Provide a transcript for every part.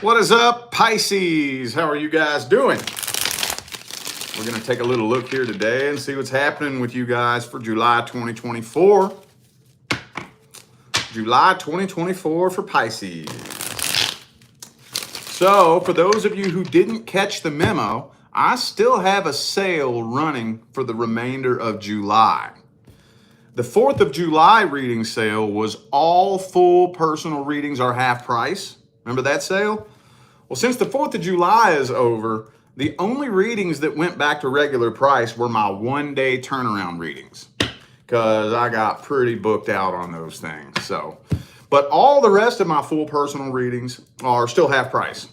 What is up, Pisces? How are you guys doing? We're going to take a little look here today and see what's happening with you guys for July 2024. July 2024 for Pisces. So, for those of you who didn't catch the memo, I still have a sale running for the remainder of July. The 4th of July reading sale was all full personal readings are half price. Remember that sale? Well, since the 4th of July is over, the only readings that went back to regular price were my one-day turnaround readings because I got pretty booked out on those things. But all the rest of my full personal readings are still half price,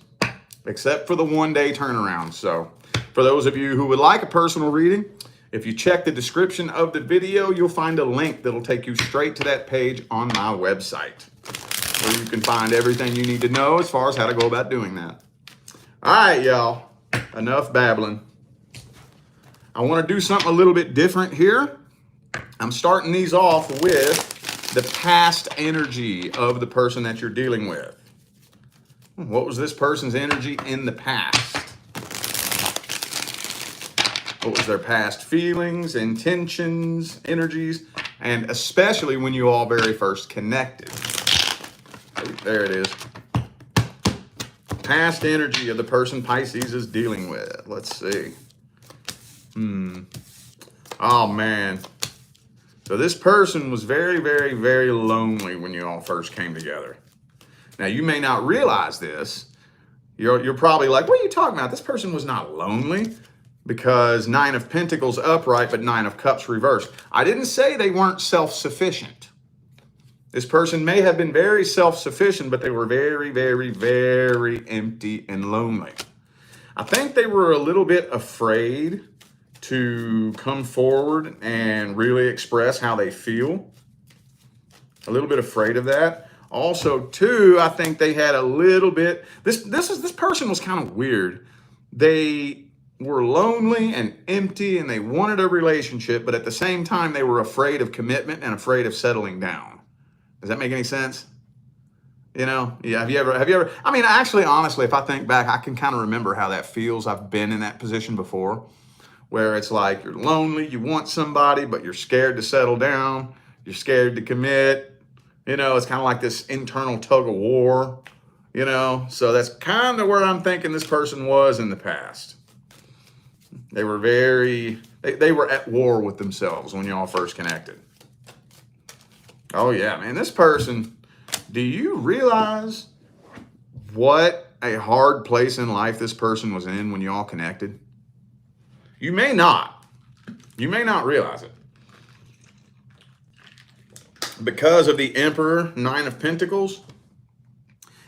except for the one-day turnaround. So for those of you who would like a personal reading, if you check the description of the video, you'll find a link that'll take you straight to that page on my website, where you can find everything you need to know as far as how to go about doing that. All right, y'all, enough babbling. I want to do something a little bit different here. I'm starting these off with the past energy of the person that you're dealing with. What was this person's energy in the past? What was their past feelings, intentions, energies, and especially when you all very first connected. There it is. Past energy of the person Pisces is dealing with. Let's see. Oh, man. So this person was very, very, very lonely when you all first came together. Now, you may not realize this. You're probably like, what are you talking about? This person was not lonely. Because 9 of Pentacles upright, but 9 of Cups reversed. I didn't say they weren't self-sufficient. This person may have been very self-sufficient, but they were very, very, very empty and lonely. I think they were a little bit afraid to come forward and really express how they feel. A little bit afraid of that. Also, too, I think they had a little bit, this person was kind of weird. They were lonely and empty and they wanted a relationship, but at the same time, they were afraid of commitment and afraid of settling down. Does that make any sense? You know, yeah. Have you ever, I mean, actually, honestly, if I think back, I can kind of remember how that feels. I've been in that position before where it's like you're lonely, you want somebody, but you're scared to settle down. You're scared to commit. You know, it's kind of like this internal tug of war, you know? So that's kind of where I'm thinking this person was in the past. They were they were at war with themselves when y'all first connected. Oh yeah, man, this person, do you realize what a hard place in life this person was in when y'all connected? You may not realize it. Because of the Emperor, 9 of Pentacles,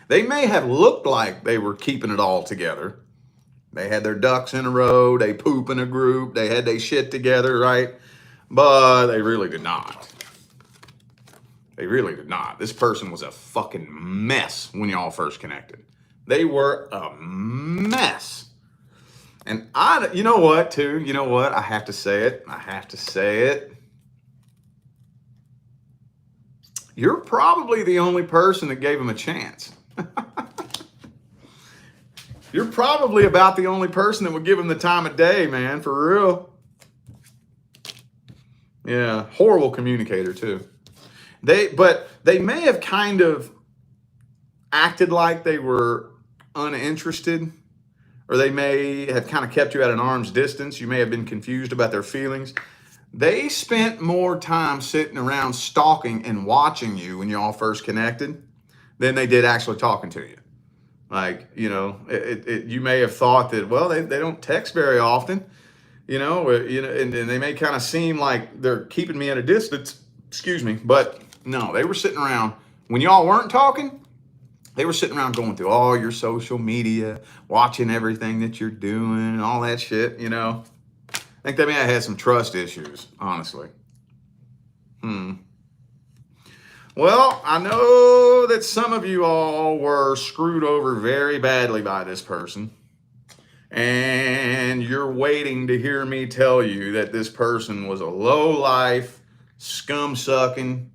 they may have looked like they were keeping it all together. They had their ducks in a row, they poop in a group, they had their shit together, right? But they really did not. They really did not. This person was a fucking mess when y'all first connected. They were a mess. And you know what, too? You know what? I have to say it. You're probably the only person that gave him a chance. You're probably about the only person that would give him the time of day, man, for real. Yeah, horrible communicator too. But they may have kind of acted like they were uninterested, or they may have kind of kept you at an arm's distance. You may have been confused about their feelings. They spent more time sitting around stalking and watching you when y'all first connected than they did actually talking to you. Like, you know, you may have thought that, well, they don't text very often, you know, and they may kind of seem like they're keeping me at a distance, but no, they were sitting around, when y'all weren't talking, they were sitting around going through all your social media, watching everything that you're doing and all that shit, you know. I think they may have had some trust issues, honestly. Well, I know that some of you all were screwed over very badly by this person. And you're waiting to hear me tell you that this person was a low-life, scum-sucking,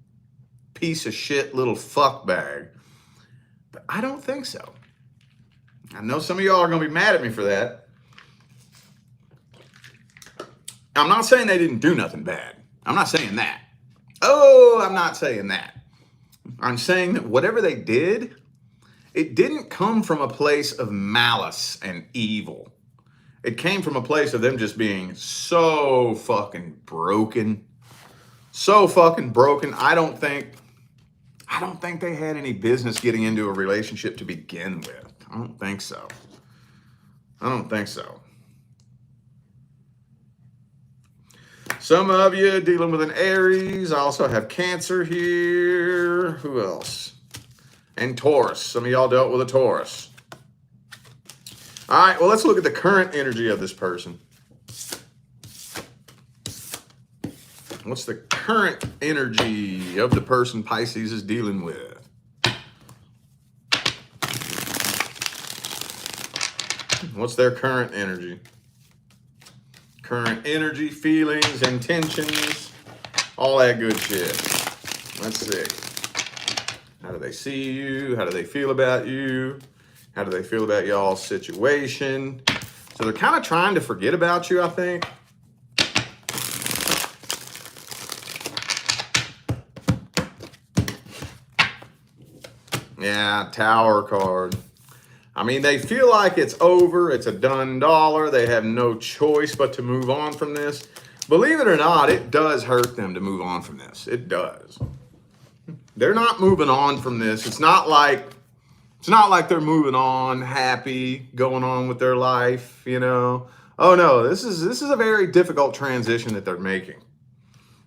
piece of shit little fuck bag. But I don't think so. I know some of y'all are going to be mad at me for that. I'm not saying they didn't do nothing bad. I'm not saying that. Oh, I'm not saying that. I'm saying that whatever they did, it didn't come from a place of malice and evil. It came from a place of them just being so fucking broken. So fucking broken. I don't think they had any business getting into a relationship to begin with. I don't think so. I don't think so. Some of you dealing with an Aries. I also have Cancer here. Who else? And Taurus. Some of y'all dealt with a Taurus. All right, well, let's look at the current energy of this person. What's the current energy of the person Pisces is dealing with? What's their current energy? Current energy, feelings, intentions, all that good shit. Let's see. How do they see you? How do they feel about you? How do they feel about y'all's situation? So they're kind of trying to forget about you, I think. Yeah, Tower card. I mean, they feel like it's over. It's a done dollar. They have no choice but to move on from this. Believe it or not, it does hurt them to move on from this. It does. They're not moving on from this. It's not like they're moving on, happy, going on with their life, you know. Oh no, this is a very difficult transition that they're making.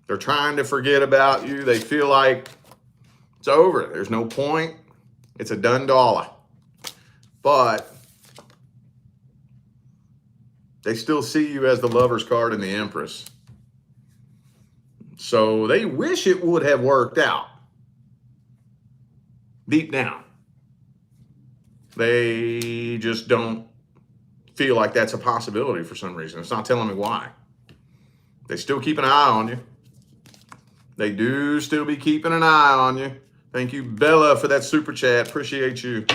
They're trying to forget about you. They feel like it's over. There's no point. It's a done dollar. But they still see you as the Lover's card and the Empress. So they wish it would have worked out. Deep down. They just don't feel like that's a possibility for some reason. It's not telling me why. They still keep an eye on you. They do still be keeping an eye on you. Thank you, Bella, for that super chat. Appreciate you.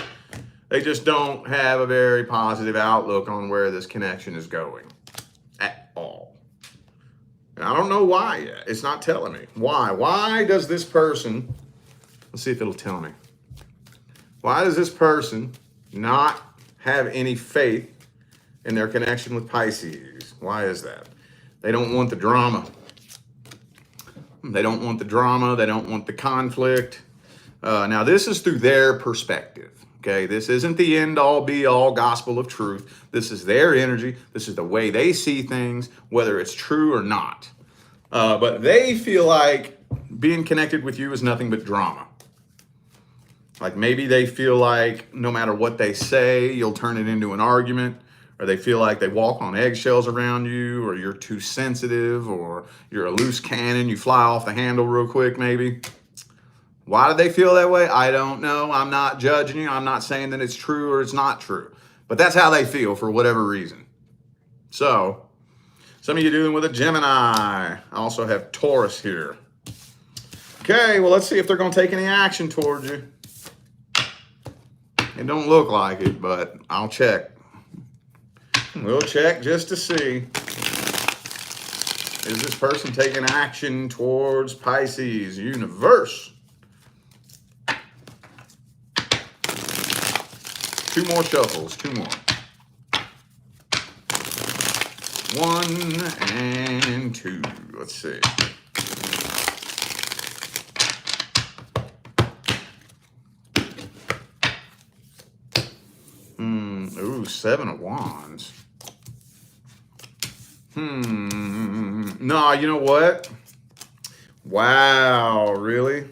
They just don't have a very positive outlook on where this connection is going at all. And I don't know why yet. It's not telling me. Why? Why does this person, let's see if it'll tell me. Why does this person not have any faith in their connection with Pisces? Why is that? They don't want the drama. They don't want the drama. They don't want the conflict. Now, this is through their perspective. Okay, this isn't the end-all, be-all gospel of truth. This is their energy. This is the way they see things, whether it's true or not. But they feel like being connected with you is nothing but drama. Like maybe they feel like no matter what they say, you'll turn it into an argument, or they feel like they walk on eggshells around you, or you're too sensitive, or you're a loose cannon, you fly off the handle real quick maybe. Why do they feel that way? I don't know. I'm not judging you. I'm not saying that it's true or it's not true. But that's how they feel for whatever reason. So, some of you dealing with a Gemini. I also have Taurus here. Okay, well, let's see if they're going to take any action towards you. It don't look like it, but I'll check. We'll check just to see. Is this person taking action towards Pisces? Universe. 2 more shuffles, 2 more. 1 and 2. Let's see. Ooh, 7 of Wands. No, you know what? Wow, really?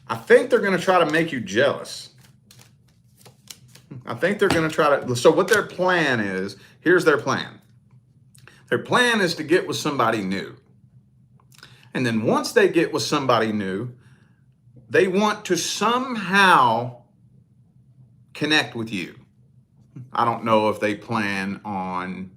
I think they're going to try to make you jealous. I think they're going to try to. So what their plan is, here's their plan. Their plan is to get with somebody new. And then once they get with somebody new, they want to somehow connect with you. I don't know if they plan on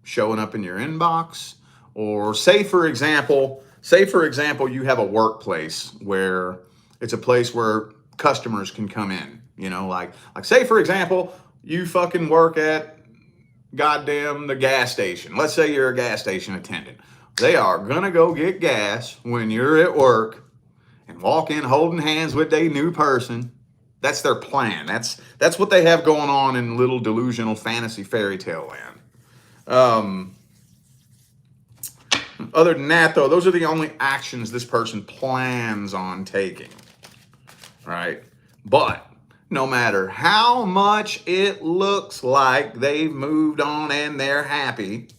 showing up in your inbox, or say for example, you have a workplace where it's a place where customers can come in. You know, like say for example, you fucking work at goddamn the gas station. Let's say you're a gas station attendant. They are gonna go get gas when you're at work and walk in holding hands with a new person. That's their plan. That's what they have going on in little delusional fantasy fairy tale land. Other than that, though, those are the only actions this person plans on taking, right? But no matter how much it looks like they've moved on and they're happy,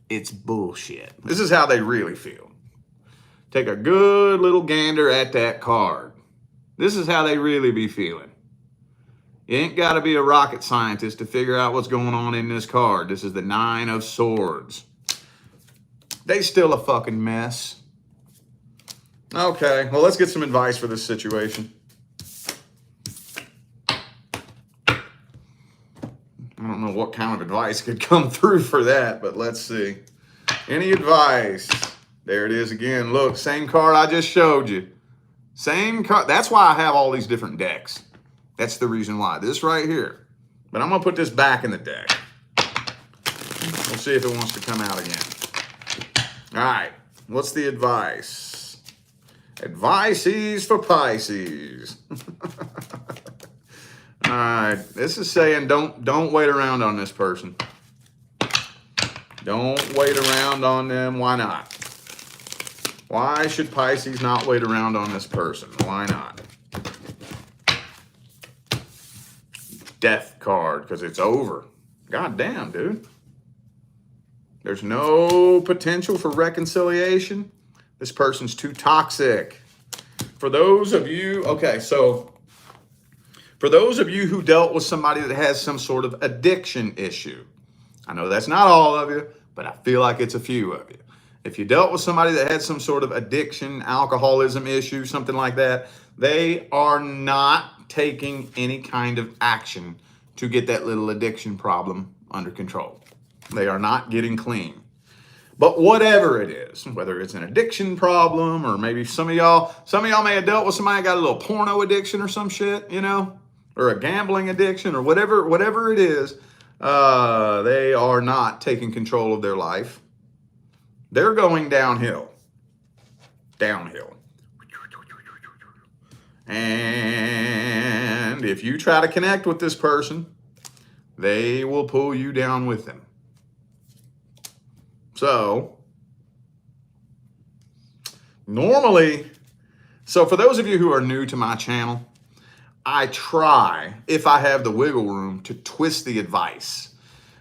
it's bullshit. This is how they really feel. Take a good little gander at that card. This is how they really be feeling. You ain't got to be a rocket scientist to figure out what's going on in this card. This is the 9 of Swords. They still a fucking mess. Okay, well, let's get some advice for this situation. I don't know what kind of advice could come through for that, but let's see. Any advice? There it is again. Look, same card I just showed you. Same card. That's why I have all these different decks. That's the reason why. This right here. But I'm going to put this back in the deck. We'll see if it wants to come out again. All right. What's the advice? Advice is for Pisces. All right. This is saying don't wait around on this person. Don't wait around on them. Why not? Why should Pisces not wait around on this person? Why not? Death card, because it's over. God damn, dude. There's no potential for reconciliation. This person's too toxic. For those of you, okay, so for those of you who dealt with somebody that has some sort of addiction issue, I know that's not all of you, but I feel like it's a few of you. If you dealt with somebody that had some sort of addiction, alcoholism issue, something like that, they are not taking any kind of action to get that little addiction problem under control. They are not getting clean. But whatever it is, whether it's an addiction problem or maybe some of y'all may have dealt with somebody that got a little porno addiction or some shit, you know, or a gambling addiction or whatever it is, they are not taking control of their life. They're going downhill. Downhill. And if you try to connect with this person, they will pull you down with them. So, normally, for those of you who are new to my channel, I try, if I have the wiggle room, to twist the advice.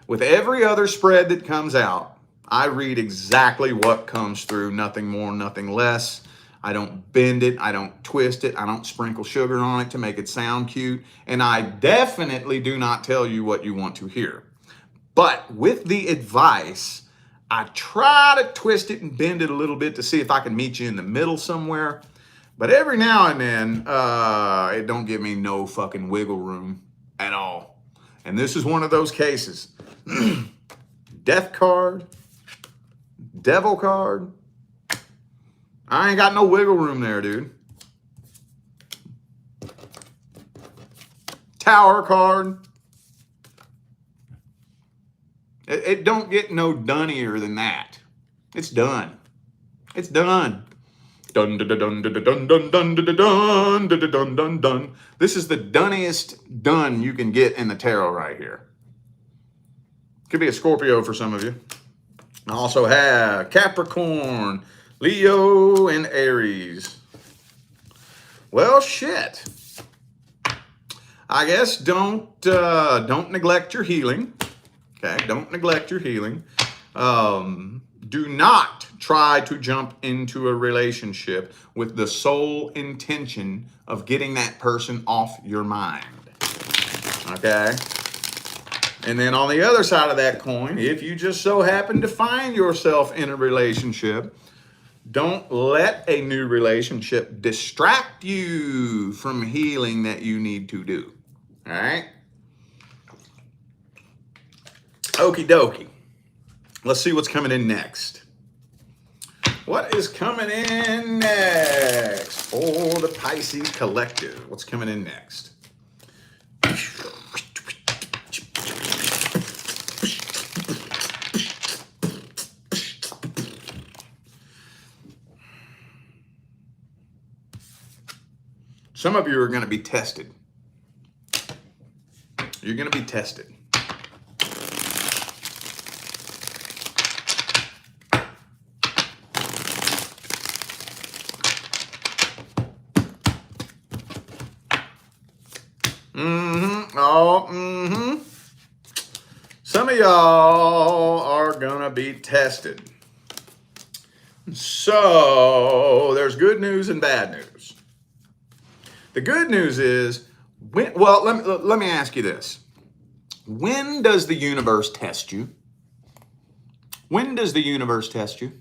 With every other spread that comes out, I read exactly what comes through, nothing more, nothing less. I don't bend it. I don't twist it. I don't sprinkle sugar on it to make it sound cute. And I definitely do not tell you what you want to hear. But with the advice, I try to twist it and bend it a little bit to see if I can meet you in the middle somewhere. But every now and then, it don't give me no fucking wiggle room at all. And this is one of those cases. Death card, devil card. I ain't got no wiggle room there, dude. Tower card. It don't get no dunnier than that. It's done. It's done. Dun dun dun dun dun dun dun dun dun dun dun dun dun. This is the dunniest done you can get in the tarot right here. Could be a Scorpio for some of you. I also have Capricorn, Leo, and Aries. Well, shit. I guess don't neglect your healing. Okay, don't neglect your healing. Do not try to jump into a relationship with the sole intention of getting that person off your mind. Okay? And then on the other side of that coin, if you just so happen to find yourself in a relationship, don't let a new relationship distract you from healing that you need to do. All right? Okie dokie. Let's see what's coming in next. What is coming in next for the Pisces collective? What's coming in next? Some of you are going to be tested. You're going to be tested. Some of y'all are going to be tested. So there's good news and bad news. The good news is, let me ask you this. When does the universe test you? When does the universe test you?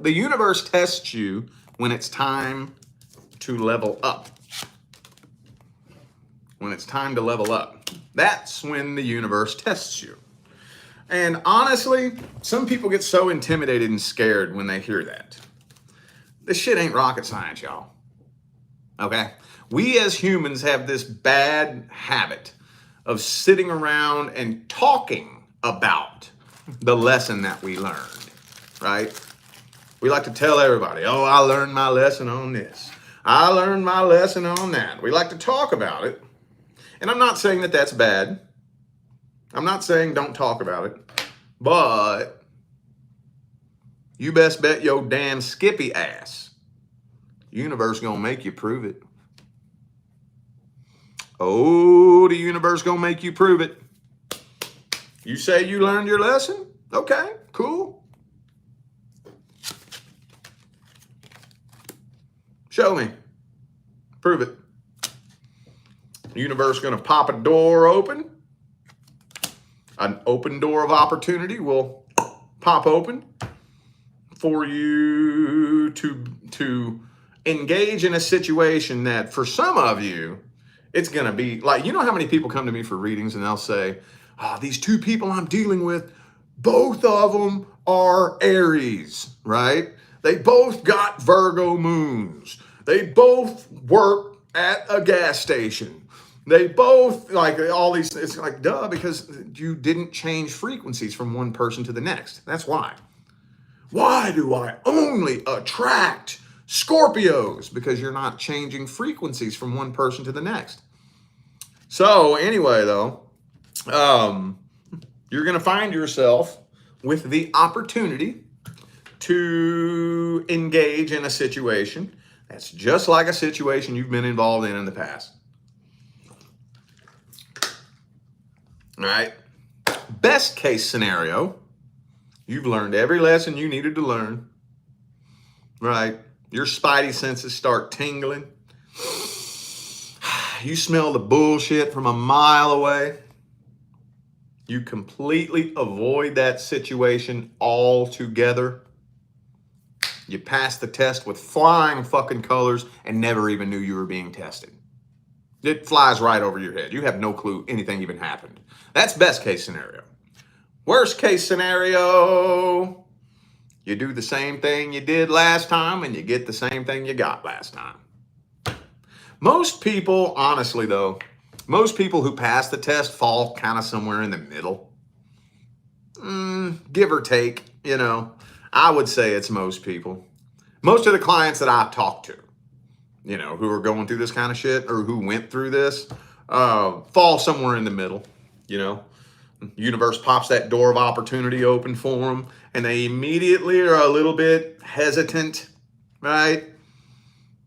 The universe tests you when it's time to level up. When it's time to level up. That's when the universe tests you. And honestly, some people get so intimidated and scared when they hear that. This shit ain't rocket science, y'all. Okay? We as humans have this bad habit of sitting around and talking about the lesson that we learned, right? We like to tell everybody, oh, I learned my lesson on this. I learned my lesson on that. We like to talk about it. And I'm not saying that that's bad. I'm not saying don't talk about it. But you best bet your damn Skippy ass, universe gonna make you prove it. Oh, the universe gonna make you prove it. You say you learned your lesson? Okay, cool. Show me. Prove it. The universe gonna pop a door open. An open door of opportunity will pop open for you to engage in a situation that for some of you, it's going to be like, you know how many people come to me for readings and they'll say, these two people I'm dealing with, both of them are Aries, right? They both got Virgo moons. They both work at a gas station. They both, like all these, it's like, duh, because you didn't change frequencies from one person to the next. That's why. Why do I only attract Scorpios? Because you're not changing frequencies from one person to the next. So anyway, though, you're going to find yourself with the opportunity to engage in a situation that's just like a situation you've been involved in the past. All right. Best case scenario, you've learned every lesson you needed to learn. Right? Your spidey senses start tingling. You smell the bullshit from a mile away. You completely avoid that situation altogether. You pass the test with flying fucking colors and never even knew you were being tested. It flies right over your head. You have no clue anything even happened. That's best case scenario. Worst case scenario, you do the same thing you did last time and you get the same thing you got last time. Most people, honestly though, most people who pass the test fall kind of somewhere in the middle. Give or take, you know. I would say it's most people. Most of the clients that I've talked to, you know, who are going through this kind of shit or who went through this, fall somewhere in the middle, you know. Universe pops that door of opportunity open for them and they immediately are a little bit hesitant, right?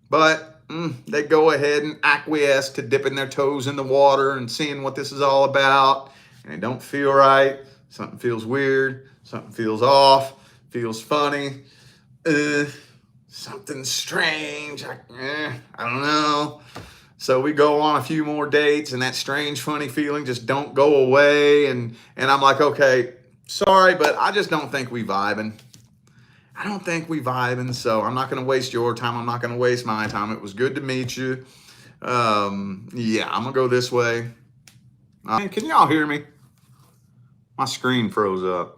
But they go ahead and acquiesce to dipping their toes in the water and seeing what this is all about. And it don't feel right. Something feels weird. Something feels off. Feels funny. Something strange. I don't know. So we go on a few more dates and that strange, funny feeling just don't go away. And I'm like, okay, sorry, but I just don't think we vibing. I don't think we vibing, so I'm not going to waste your time. I'm not going to waste my time. It was good to meet you. Yeah, I'm gonna go this way. Can y'all hear me? My screen froze up.